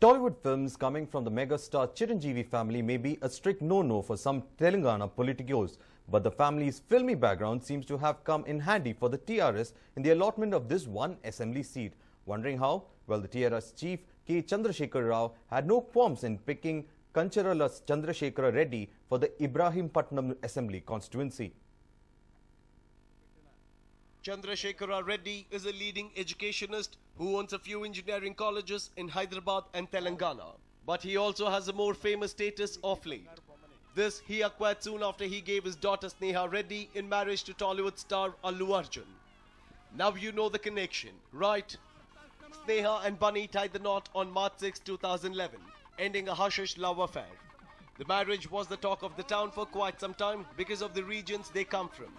Tollywood films coming from the megastar Chiranjeevi family may be a strict no-no for some Telangana politicos, but the family's filmy background seems to have come in handy for the TRS in the allotment of this one assembly seat. Wondering how? Well, the TRS chief K. Chandrasekhar Rao had no qualms in picking Kancharala Chandrasekhara Reddy for the Ibrahimpatnam Assembly constituency. Chandrasekhara Reddy is a leading educationist who owns a few engineering colleges in Hyderabad and Telangana. But he also has a more famous status of late. This he acquired soon after he gave his daughter Sneha Reddy in marriage to Tollywood star Allu Arjun. Now you know the connection, right? Sneha and Bunny tied the knot on March 6, 2011, ending a hush-hush love affair. The marriage was the talk of the town for quite some time because of the regions they come from.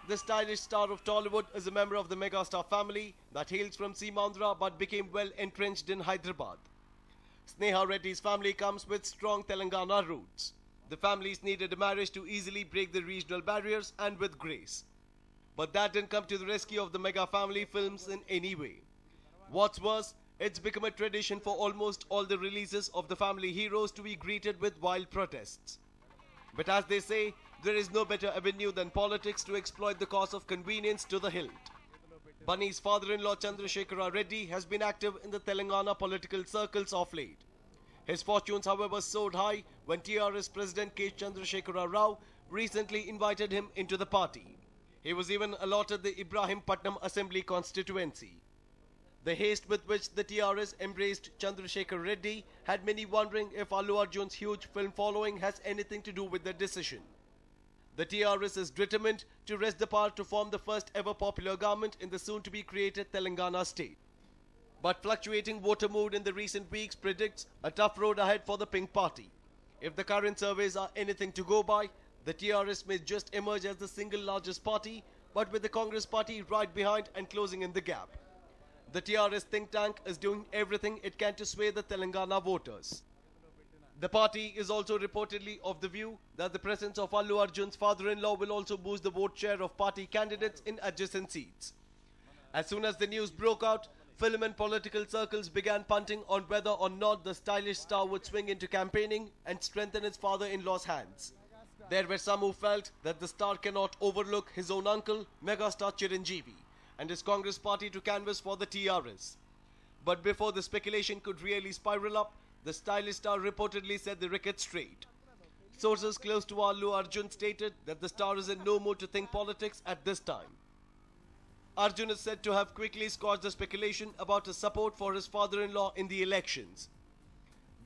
The stylish star of Tollywood is a member of the megastar family that hails from Seemandhra but became well entrenched in Hyderabad. Sneha Reddy's family comes with strong Telangana roots. The families needed a marriage to easily break the regional barriers and with grace. But that didn't come to the rescue of the mega family films in any way. What's worse, it's become a tradition for almost all the releases of the family heroes to be greeted with wild protests. But as they say, there is no better avenue than politics to exploit the cause of convenience to the hilt. Bunny's father-in-law Chandrasekhara Reddy has been active in the Telangana political circles of late. His fortunes, however, soared high when TRS President K. Chandrasekhara Rao recently invited him into the party. He was even allotted the Ibrahimpatnam Assembly constituency. The haste with which the TRS embraced Chandrasekhara Reddy had many wondering if Allu Arjun's huge film following has anything to do with the decision. The TRS is determined to wrest the power to form the first ever popular government in the soon-to-be created Telangana state. But fluctuating voter mood in the recent weeks predicts a tough road ahead for the Pink Party. If the current surveys are anything to go by, the TRS may just emerge as the single largest party, but with the Congress party right behind and closing in the gap. The TRS think tank is doing everything it can to sway the Telangana voters. The party is also reportedly of the view that the presence of Allu Arjun's father-in-law will also boost the vote share of party candidates in adjacent seats. As soon as the news broke out, film and political circles began punting on whether or not the stylish star would swing into campaigning and strengthen his father-in-law's hands. There were some who felt that the star cannot overlook his own uncle, megastar Chiranjeevi, and his Congress party to canvass for the TRS. But before the speculation could really spiral up, the stylish star reportedly set the record straight. Sources close to Allu Arjun stated that the star is in no mood to think politics at this time. Arjun is said to have quickly squashed the speculation about his support for his father-in-law in the elections.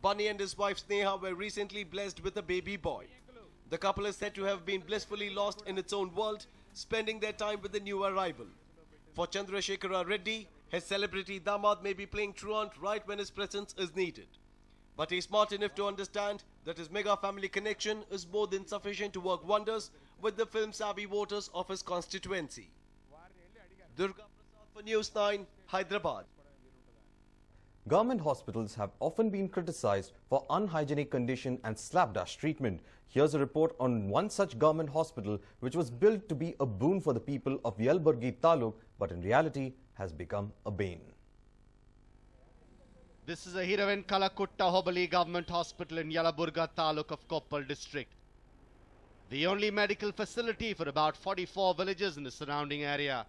Bunny and his wife Sneha were recently blessed with a baby boy. The couple is said to have been blissfully lost in its own world, spending their time with the new arrival. For Chandrasekhara Reddy, his celebrity damad may be playing truant right when his presence is needed. But he's smart enough to understand that his mega family connection is more than sufficient to work wonders with the film-savvy voters of his constituency. Durga Prasad for News9, Hyderabad. Government hospitals have often been criticized for unhygienic condition and slapdash treatment. Here's a report on one such government hospital which was built to be a boon for the people of Yelburgi Taluk, but in reality has become a bane. This is a Hiraven Kalakutta Hobali Government Hospital in Yelaburga Taluk of Koppal district. The only medical facility for about 44 villages in the surrounding area.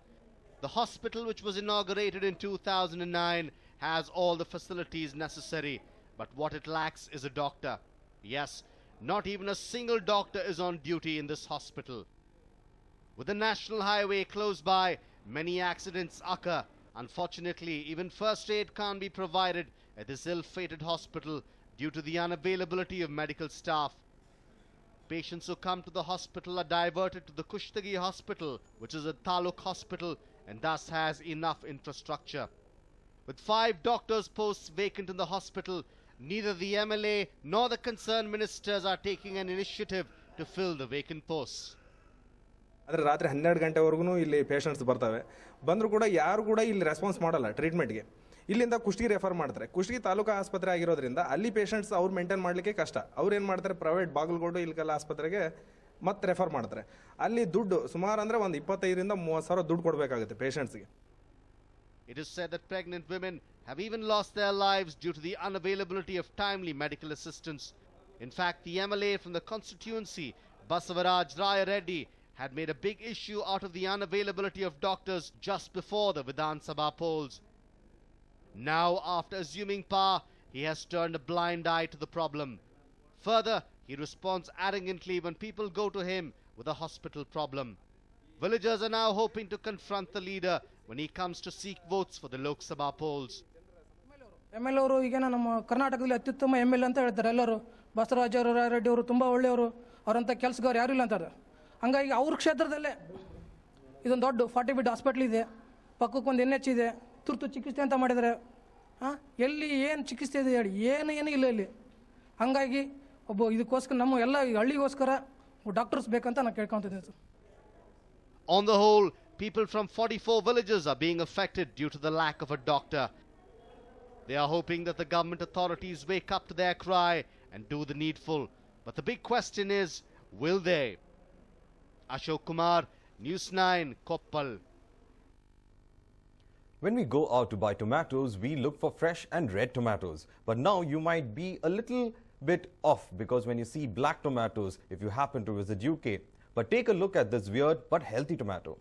The hospital, which was inaugurated in 2009, has all the facilities necessary, but what it lacks is a doctor. Yes, not even a single doctor is on duty in this hospital. With the national highway close by, many accidents occur. Unfortunately, even first aid can't be provided at this ill-fated hospital due to the unavailability of medical staff. Patients who come to the hospital are diverted to the Kushtagi hospital, which is a Taluk hospital and thus has enough infrastructure. With 5 doctors' posts vacant in the hospital, neither the MLA nor the concerned ministers are taking an initiative to fill the vacant posts. ಆದರೆ ರಾತ್ರಿ 12 ಗಂಟೆವರೆಗೂ ಇಲ್ಲಿ patients ಬರ್ತವೆ. ಬಂದರೂ ಕೂಡ ಯಾರು ಕೂಡ ಇಲ್ಲಿ ರೆಸ್ಪಾನ್ಸ್ ಮಾಡಲ್ಲ ಟ್ರೀಟ್ಮೆಂಟ್ಗೆ. ಇಲ್ಲಿಂದ ಕುಷ್ಟಗಿ ರೆಫರ್ ಮಾಡ್ತಾರೆ. ಕುಷ್ಟಗಿ ತಾಲೂಕು ಆಸ್ಪತ್ರೆ ಆಗಿರೋದ್ರಿಂದ ಅಲ್ಲಿ ಪೇಷಂಟ್ಸ್ ಅವ್ರು ಮೇಂಟೈನ್ ಮಾಡಲಿಕ್ಕೆ ಕಷ್ಟ. ಅವ್ರು ಏನು ಮಾಡ್ತಾರೆ, ಪ್ರೈವೇಟ್ ಬಾಗಲಕೋಟೆ ಇಲ್ಕಲ್ಲ ಆಸ್ಪತ್ರೆಗೆ ಮತ್ತೆ ರೆಫರ್ ಮಾಡ್ತಾರೆ. ಅಲ್ಲಿ ದುಡ್ಡು ಸುಮಾರು ಅಂದರೆ ಒಂದು 25 ರಿಂದ 30 ಸಾವಿರ ದುಡ್ಡು ಕೊಡಬೇಕಾಗುತ್ತೆ ಪೇಷಂಟ್ಸ್ಗೆ. It is said that pregnant women have even lost their lives due to the unavailability of timely medical assistance. In fact, the MLA from the constituency, Basavaraj Raya Reddy, had made a big issue out of the unavailability of doctors just before the Vidhan Sabha polls. Now, after assuming power, he has turned a blind eye to the problem. Further, he responds arrogantly when people go to him with a hospital problem. Villagers are now hoping to confront the leader when he comes to seek votes for the Lok Sabha polls. MLA ಅವರು ಈಗ ನಮ್ಮ ಕರ್ನಾಟಕದಲ್ಲಿ ಅತ್ಯುತ್ತಮ MLA ಅಂತ ಹೇಳ್ತಾರೆ ಎಲ್ಲರೂ. ಬಸವರಾಜ ರೆಡ್ಡಿ ಅವರು ತುಂಬಾ ಒಳ್ಳೆಯವರು, ಅವರಂತ ಕೆಲಸಗಾರ ಯಾರು ಇಲ್ಲ ಅಂತಾರೆ. ಹಂಗಾಗಿ ಅವ್ರ ಕ್ಷೇತ್ರದಲ್ಲೇ ಇದೊಂದು ದೊಡ್ಡ 40 ಬೆಡ್ ಹಾಸ್ಪಿಟಲ್ ಇದೆ, ಪಕ್ಕಕ್ಕೆ ಒಂದು NH ಇದೆ, ತುರ್ತು ಚಿಕಿತ್ಸೆ ಅಂತ ಮಾಡಿದ್ದಾರೆ. ಎಲ್ಲಿ ಏನು ಚಿಕಿತ್ಸೆ ಇದೆ ಹೇಳಿ, ಏನು ಇಲ್ಲ ಇಲ್ಲಿ. ಹಂಗಾಗಿ ಒಬ್ಬ ಇದಕ್ಕೋಸ್ಕರ ನಮ್ಮ ಎಲ್ಲ ಹಳ್ಳಿಗೋಸ್ಕರ ಡಾಕ್ಟರ್ಸ್ ಬೇಕಂತ ನಾನು ಕೇಳ್ಕೊಂತಿದ್ದೀನಿ sir. On the whole, people from 44 villages are being affected due to the lack of a doctor. They are hoping that the government authorities wake up to their cry and do the needful. But the big question is, will they? Ashok Kumar, News9, Koppal. When we go out to buy tomatoes, we look for fresh and red tomatoes. But now you might be a little bit off because when you see black tomatoes, if you happen to visit UK. But take a look at this weird but healthy tomato.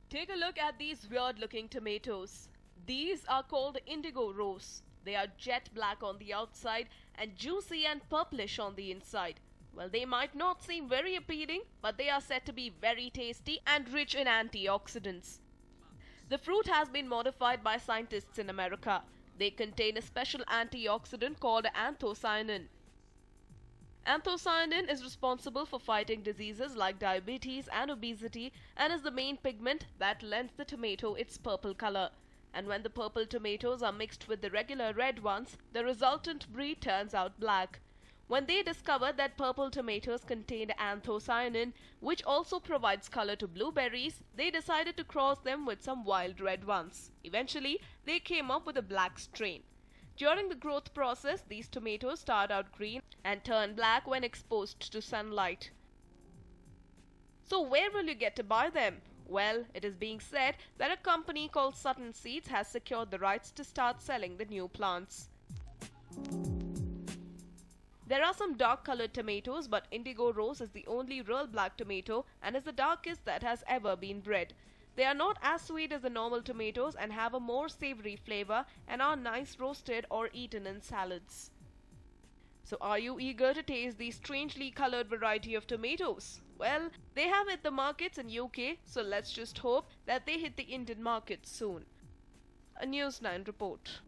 Take a look at these weird looking tomatoes. These are called indigo rose. They are jet black on the outside and juicy and purplish on the inside. Well, they might not seem very appealing, but they are said to be very tasty and rich in antioxidants. The fruit has been modified by scientists in America. They contain a special antioxidant called anthocyanin. Anthocyanin is responsible for fighting diseases like diabetes and obesity and is the main pigment that lends the tomato its purple color. And when the purple tomatoes are mixed with the regular red ones, the resultant breed turns out black. When they discovered that purple tomatoes contained anthocyanin, which also provides color to blueberries, they decided to cross them with some wild red ones. Eventually, they came up with a black strain. During the growth process, these tomatoes start out green and turn black when exposed to sunlight. So where will you get to buy them? Well, it is being said that a company called Sutton Seeds has secured the rights to start selling the new plants. There are some dark-colored tomatoes, but indigo rose is the only real black tomato and is the darkest that has ever been bred. They are not as sweet as the normal tomatoes and have a more savory flavor and are nice roasted or eaten in salads. So are you eager to taste the strangely colored variety of tomatoes? Well, they have hit the markets in UK, so let's just hope that they hit the Indian market soon. A News9 report.